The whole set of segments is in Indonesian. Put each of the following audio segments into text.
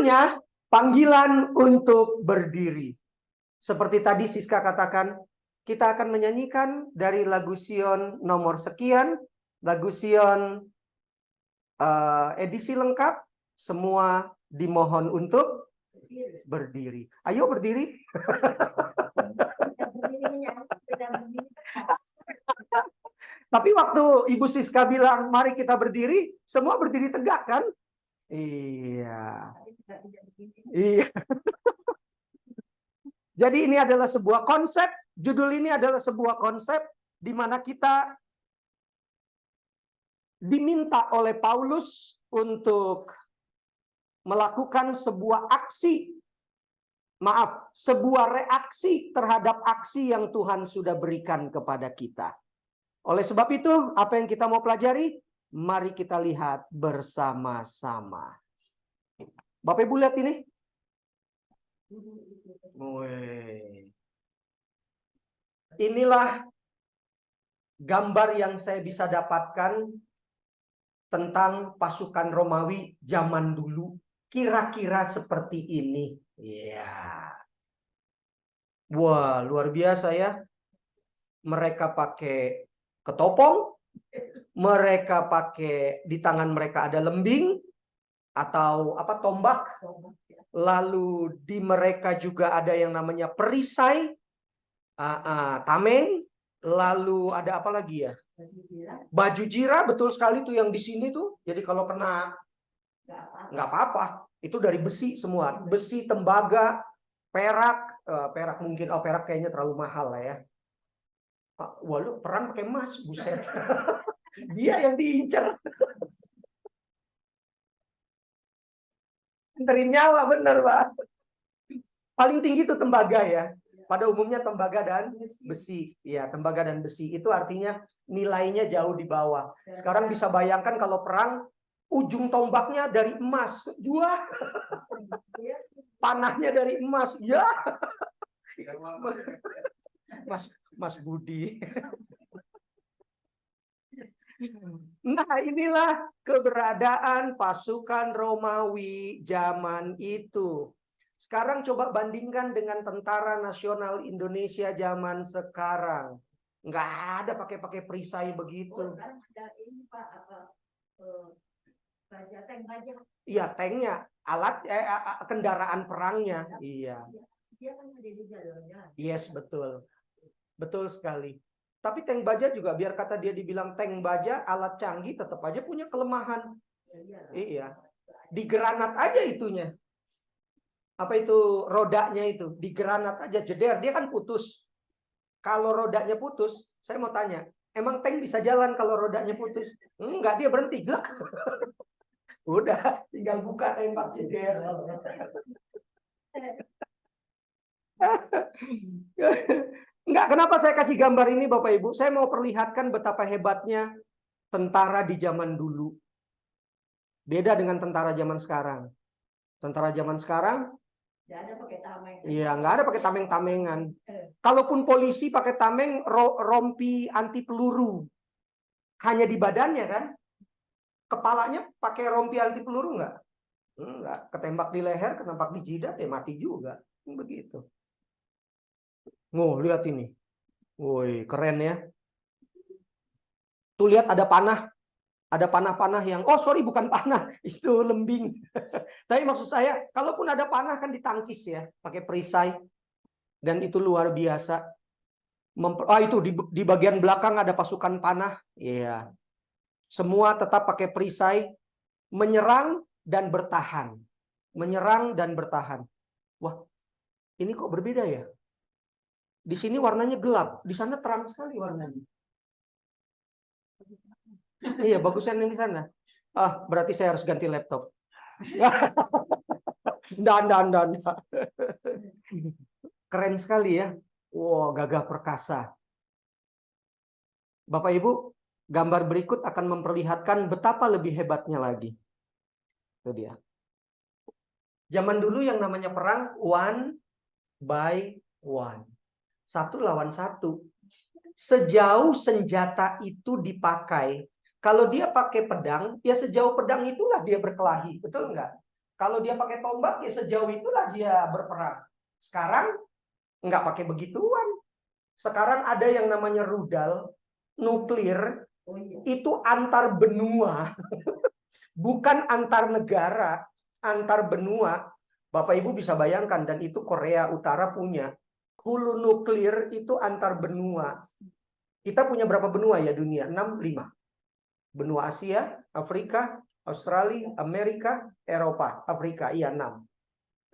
Berikutnya, panggilan untuk berdiri. Seperti tadi Siska katakan, kita akan menyanyikan dari lagu Sion nomor sekian, lagu Sion edisi lengkap, semua dimohon untuk berdiri. Ayo berdiri. Tapi waktu Ibu Siska bilang, mari kita berdiri, semua berdiri tegak kan? Iya. Iya. Jadi ini adalah sebuah konsep, judul ini adalah sebuah konsep di mana kita diminta oleh Paulus untuk melakukan sebuah aksi, sebuah reaksi terhadap aksi yang Tuhan sudah berikan kepada kita. Oleh sebab itu, apa yang kita mau pelajari? Mari kita lihat bersama-sama. Bapak Ibu lihat ini. Inilah gambar yang saya bisa dapatkan tentang pasukan Romawi zaman dulu. Kira-kira seperti ini. Ya. Wah, luar biasa ya. Mereka pakai ketopong, mereka pakai di tangan mereka ada lembing atau apa tombak. Lalu di mereka juga ada yang namanya perisai, tameng, lalu ada apa lagi ya? Baju jira, betul sekali tuh yang di sini tuh. Jadi kalau kena nggak apa-apa. Itu dari besi semua, besi, tembaga, perak, perak mungkin, perak kayaknya terlalu mahal lah ya. Wah, lu perang pakai emas, buset. Dia yang diincar. Dari nyawa, bener Pak. Paling tinggi itu tembaga ya. Pada umumnya tembaga dan besi. Ya, tembaga dan besi itu artinya nilainya jauh di bawah. Sekarang bisa bayangkan kalau perang, ujung tombaknya dari emas. Wah. Panahnya dari emas. Ya. Mas Budi. Nah, inilah keberadaan pasukan Romawi zaman itu. Sekarang coba bandingkan dengan Tentara Nasional Indonesia zaman sekarang. Nggak ada pakai perisai begitu. Sekarang ada ini Pak, tank baja. Iya, tanknya, alat kendaraan perangnya. Iya. Dia kan ada di jalurnya. Yes, betul. Betul sekali. Tapi tank baja juga, biar kata dia dibilang tank baja, alat canggih, tetap aja punya kelemahan. Iya. Digranat aja itunya. Apa itu rodanya itu? Digranat aja, jeder. Dia kan putus. Kalau rodanya putus, saya mau tanya, emang tank bisa jalan kalau rodanya putus? Enggak, dia berhenti. Glak. Udah, tinggal buka tembak jeder. Enggak, kenapa saya kasih gambar ini Bapak Ibu? Saya mau perlihatkan betapa hebatnya tentara di zaman dulu. Beda dengan tentara zaman sekarang. Tentara zaman sekarang, nggak ada pakai tameng. iya, nggak ada pakai tameng-tamengan. Kalaupun polisi pakai tameng, rompi anti peluru. Hanya di badannya kan? Kepalanya pakai rompi anti peluru nggak? Enggak. Ketembak di leher, ketembak di jidat, ya mati juga. Begitu. Lihat ini. Woi, keren ya. Tuh lihat ada panah. Ada panah-panah yang, bukan panah, itu lembing. Tapi maksud saya, kalaupun ada panah kan ditangkis ya, pakai perisai. Dan itu luar biasa. Itu di bagian belakang ada pasukan panah. Iya. Semua tetap pakai perisai, menyerang dan bertahan. Menyerang dan bertahan. Wah, ini kok berbeda ya? Di sini warnanya gelap, di sana terang sekali warnanya. Iya, bagusnya yang di sana. Berarti saya harus ganti laptop. Dan. Keren sekali ya. Wow, gagah perkasa. Bapak Ibu, gambar berikut akan memperlihatkan betapa lebih hebatnya lagi. Itu dia. Zaman dulu yang namanya perang one by one. Satu lawan satu. Sejauh senjata itu dipakai, kalau dia pakai pedang, ya sejauh pedang itulah dia berkelahi, betul nggak? Kalau dia pakai tombak, ya sejauh itulah dia berperang. Sekarang nggak pakai begituan. Sekarang ada yang namanya rudal nuklir, Oh iya. itu antar benua, bukan antar negara, antar benua. Bapak Ibu bisa bayangkan, dan itu Korea Utara punya. Hulu nuklir itu antar benua. Kita punya berapa benua ya dunia? 6, 5. Benua Asia, Afrika, Australia, Amerika, Eropa, Afrika. Iya, 6.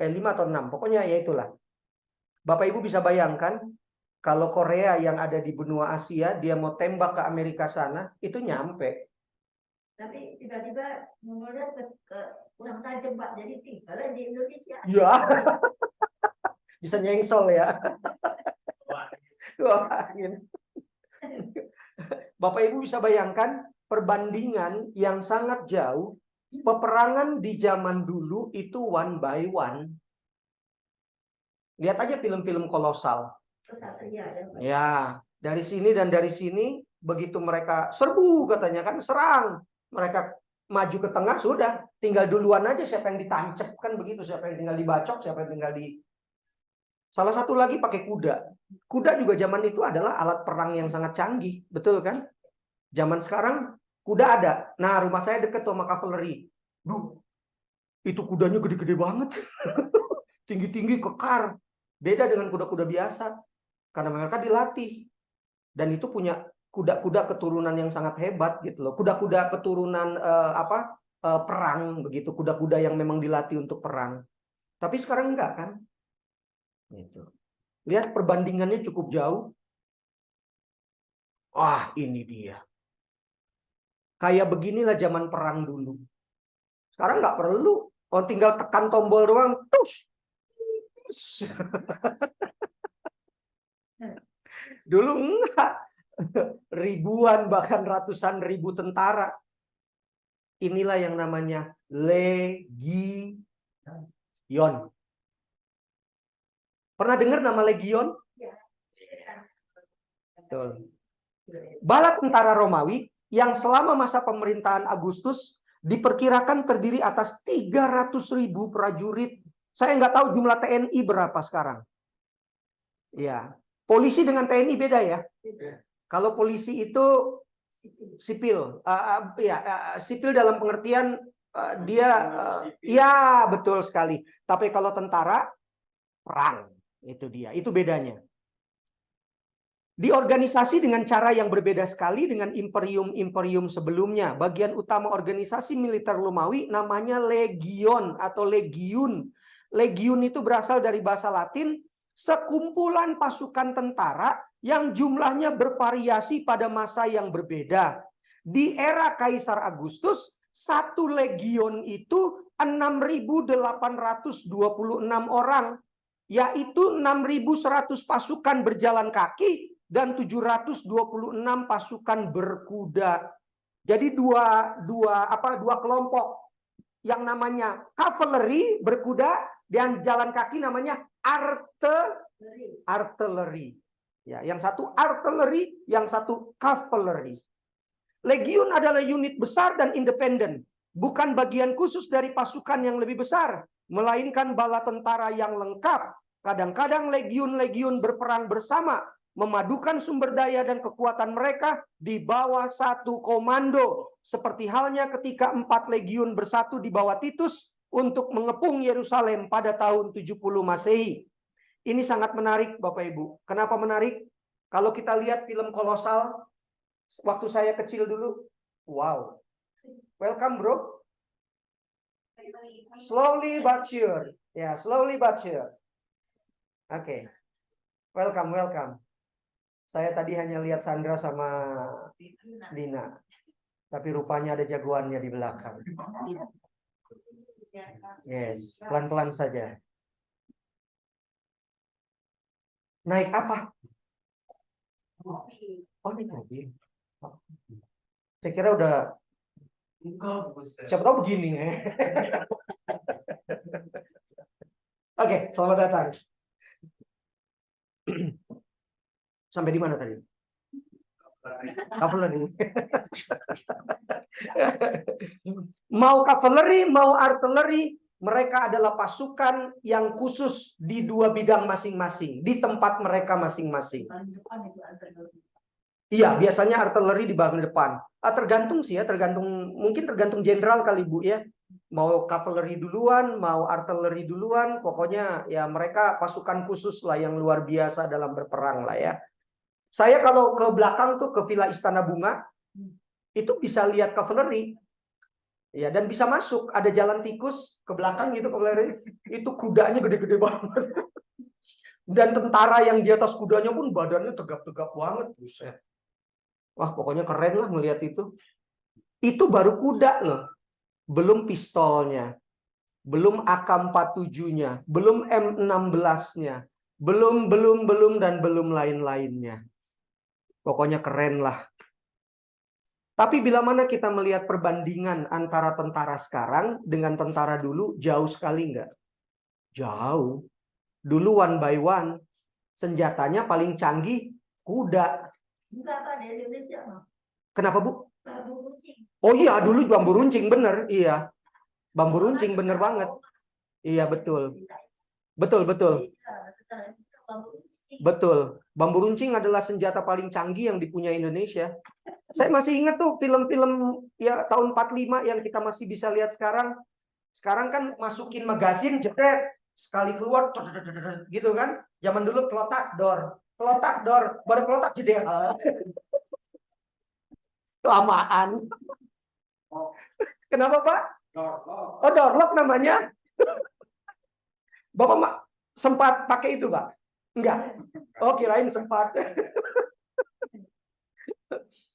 5 atau 6. Pokoknya ya itulah. Bapak Ibu bisa bayangkan, kalau Korea yang ada di benua Asia, dia mau tembak ke Amerika sana, itu nyampe. Tapi tiba-tiba menurut kurang tajam Pak, jadi tinggalnya di Indonesia. Ya, bisa nyengsol ya. Wah, ini. Bapak Ibu bisa bayangkan perbandingan yang sangat jauh. Peperangan di zaman dulu itu one by one. Lihat aja film-film kolosal. Ya, dari sini dan dari sini, begitu mereka serbu katanya kan, serang. Mereka maju ke tengah, sudah. Tinggal duluan aja siapa yang ditancap kan begitu. Siapa yang tinggal dibacok, siapa yang tinggal di... Salah satu lagi pakai kuda. Kuda juga zaman itu adalah alat perang yang sangat canggih. Betul kan? Zaman sekarang kuda ada. Nah, rumah saya dekat sama cavalry. Duh, itu kudanya gede-gede banget. Tinggi-tinggi, kekar. Beda dengan kuda-kuda biasa. Karena mereka dilatih. Dan itu punya kuda-kuda keturunan yang sangat hebat gitu loh. Kuda-kuda keturunan perang begitu. Kuda-kuda yang memang dilatih untuk perang. Tapi sekarang enggak kan? Gitu. Lihat perbandingannya cukup jauh. Wah, ini dia. Kayak beginilah zaman perang dulu. Sekarang nggak perlu. Oh, tinggal tekan tombol doang. Tus. Dulu enggak. Ribuan bahkan ratusan ribu tentara. Inilah yang namanya legion. Pernah dengar nama legion? Betul. Bala tentara Romawi yang selama masa pemerintahan Agustus diperkirakan terdiri atas 300.000 prajurit. Saya nggak tahu jumlah TNI berapa sekarang. Ya, polisi dengan TNI beda ya. Kalau polisi itu sipil, sipil dalam pengertian dia, ya betul sekali. Tapi kalau tentara perang, itu dia, itu bedanya. Diorganisasi dengan cara yang berbeda sekali dengan imperium-imperium sebelumnya. Bagian utama organisasi militer Romawi namanya legion atau legiun. Legiun itu berasal dari bahasa Latin, sekumpulan pasukan tentara yang jumlahnya bervariasi pada masa yang berbeda. Di era Kaisar Agustus, satu legion itu 6.826 orang, yaitu 6.100 pasukan berjalan kaki dan 726 pasukan berkuda. Jadi dua kelompok. Yang namanya cavalry berkuda dan jalan kaki namanya artillery. Ya, yang satu artillery, yang satu cavalry. Legiun adalah unit besar dan independen, bukan bagian khusus dari pasukan yang lebih besar, melainkan bala tentara yang lengkap. Kadang-kadang legiun-legiun berperang bersama, memadukan sumber daya dan kekuatan mereka di bawah satu komando. Seperti halnya ketika 4 legiun bersatu di bawah Titus untuk mengepung Yerusalem pada tahun 70 Masehi. Ini sangat menarik Bapak Ibu. Kenapa menarik? Kalau kita lihat film kolosal, waktu saya kecil dulu, wow. Welcome bro. Slowly but sure. Ya, slowly but sure. Oke. Welcome, welcome. Saya tadi hanya lihat Sandra sama Dina. Tapi rupanya ada jagoannya di belakang. Yes, pelan-pelan saja. Naik apa? Oh, naik mobil. Saya kira udah. Siapa tahu begini. Oke, selamat datang. Sampai di mana tadi? Cavalry. Mau cavalry, mau artillery, Mereka adalah pasukan yang khusus di dua bidang masing-masing, di tempat mereka masing-masing. Paling depan itu artileri. Iya, biasanya artileri di bagian depan. Tergantung sih ya, mungkin tergantung jenderal kali Bu ya. Mau cavalry duluan, mau artileri duluan, pokoknya ya mereka pasukan khusus lah yang luar biasa dalam berperang lah ya. Saya kalau ke belakang tuh ke Villa Istana Bunga, itu bisa lihat cavalry. Ya, dan bisa masuk, ada jalan tikus ke belakang gitu, itu kudanya gede-gede banget. Dan tentara yang di atas kudanya pun badannya tegap-tegap banget, buset. Wah, pokoknya keren lah melihat itu. Itu baru kuda loh. Belum pistolnya, belum AK-47-nya, belum M16-nya, belum dan belum lain-lainnya. Pokoknya keren lah. Tapi bila mana kita melihat perbandingan antara tentara sekarang dengan tentara dulu, jauh sekali enggak? Jauh. Dulu one by one, senjatanya paling canggih kuda. Enggak apa di Indonesia mah. Kenapa Bu? Bambu runcing. Oh iya, dulu bambu runcing, bener. Iya, bambu runcing bener banget. Iya, betul. Betul. Betul. Bambu runcing adalah senjata paling canggih yang dipunyai Indonesia. Saya masih ingat tuh film-film ya tahun 45 yang kita masih bisa lihat sekarang. Sekarang kan masukin magazin, jepret, sekali keluar, gitu kan. Zaman dulu kelotak dor, baru kelotak jeder. Kelamaan. Kenapa Pak? Oh, doorlock namanya. Bapak sempat pakai itu Pak? Enggak. Oh, kirain sempat.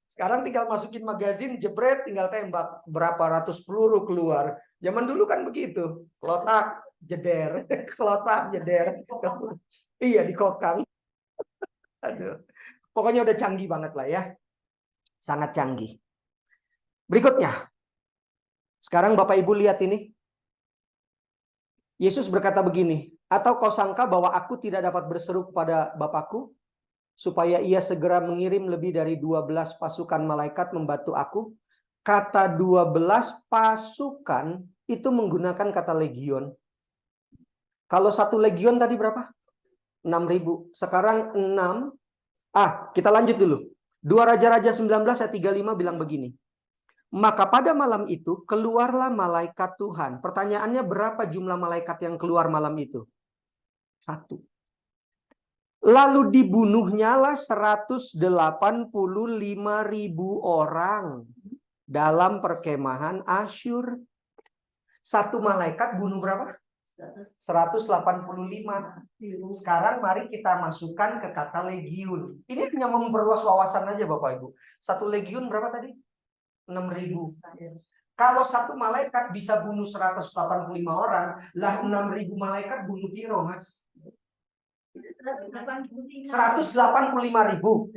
Sekarang tinggal masukin magazin, jebret, tinggal tembak. Berapa ratus peluru keluar. Zaman dulu kan begitu. Kelotak, jeder. Kelotak, jeder. Iya, dikokang. Aduh. Pokoknya udah canggih banget lah ya. Sangat canggih. Berikutnya. Sekarang Bapak Ibu lihat ini. Yesus berkata begini. Atau kau sangka bahwa aku tidak dapat berseru kepada Bapakku? Supaya ia segera mengirim lebih dari 12 pasukan malaikat membantu aku. Kata 12 pasukan itu menggunakan kata legion. Kalau satu legion tadi berapa? 6.000. Sekarang 6. Kita lanjut dulu. 2 Raja-Raja 19 ayat 35 bilang begini. Maka pada malam itu keluarlah malaikat Tuhan. Pertanyaannya berapa jumlah malaikat yang keluar malam itu? 1. Lalu dibunuhnyalah 185.000 orang dalam perkemahan Asyur. Satu malaikat bunuh berapa? 185. Sekarang mari kita masukkan ke kata legiun. Ini hanya memperluas wawasan aja Bapak Ibu. Satu legiun berapa tadi? 6.000. Kalau satu malaikat bisa bunuh 185 orang, lah 6.000 malaikat bunuh piro, Mas? 185.000.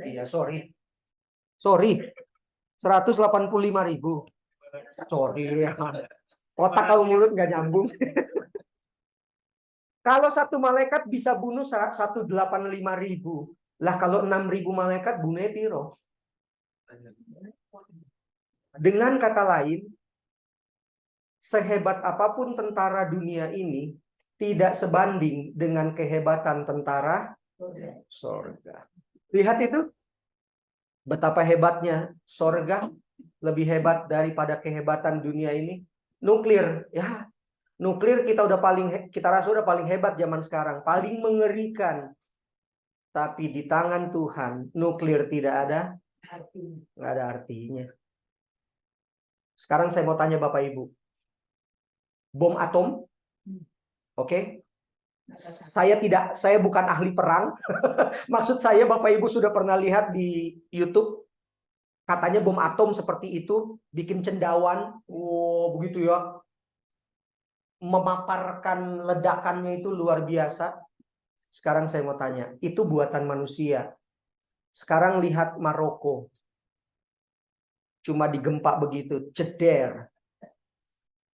Iya, sorry. 185.000. Sorry ya. Otak kalau mulut nggak nyambung. Kalau satu malaikat bisa bunuh 185.000. Lah kalau 6.000 malaikat bunuhnya piro? Dengan kata lain, sehebat apapun tentara dunia ini, tidak sebanding dengan kehebatan tentara sorga. Lihat itu. Betapa hebatnya sorga. Lebih hebat daripada kehebatan dunia ini. Nuklir. Ya, nuklir kita rasa udah paling hebat zaman sekarang. Paling mengerikan. Tapi di tangan Tuhan, nuklir tidak ada. Nggak ada artinya. Sekarang saya mau tanya Bapak Ibu. Bom atom? Oke. Saya bukan ahli perang. Maksud saya Bapak Ibu sudah pernah lihat di YouTube. Katanya bom atom seperti itu bikin cendawan. Oh, begitu ya. Memaparkan ledakannya itu luar biasa. Sekarang saya mau tanya, itu buatan manusia. Sekarang lihat Maroko. Cuma digempa begitu, ceder.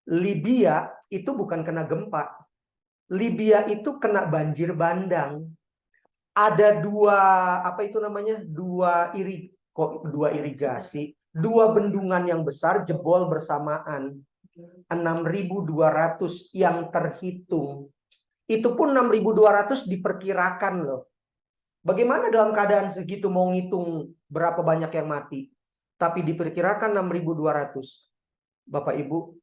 Libya itu bukan kena gempa. Libya itu kena banjir bandang. Ada dua irigasi, dua bendungan yang besar jebol bersamaan. 6.200 yang terhitung. Itu pun 6.200 diperkirakan loh. Bagaimana dalam keadaan segitu mau ngitung berapa banyak yang mati? Tapi diperkirakan 6.200. Bapak Ibu,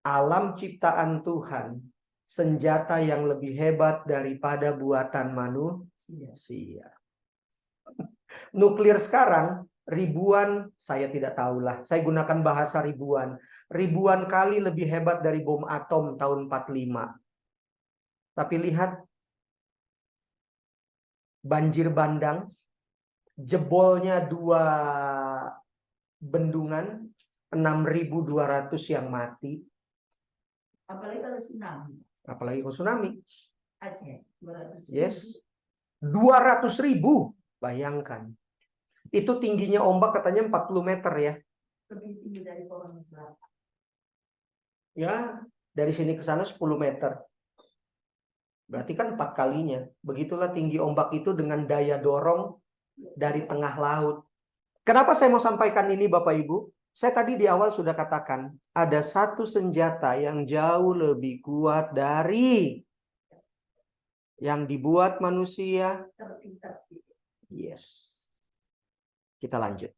alam ciptaan Tuhan, senjata yang lebih hebat daripada buatan manusia. Nuklir sekarang ribuan, saya tidak tahulah. Saya gunakan bahasa ribuan. Ribuan kali lebih hebat dari bom atom tahun 45. Tapi lihat banjir bandang, jebolnya 2 bendungan, 6.200 yang mati. Apalagi kalau tsunami. Apalagi kalau tsunami. Aceh, 200.000. Yes. 200.000. Bayangkan. Itu tingginya ombak katanya 40 meter ya. Lebih tinggi dari pohon kelapa. Ya, dari sini ke sana 10 meter. Berarti kan 4 kalinya. Begitulah tinggi ombak itu dengan daya dorong dari tengah laut. Kenapa saya mau sampaikan ini Bapak Ibu? Saya tadi di awal sudah katakan, ada satu senjata yang jauh lebih kuat dari yang dibuat manusia. Terpintar. Yes. Kita lanjut.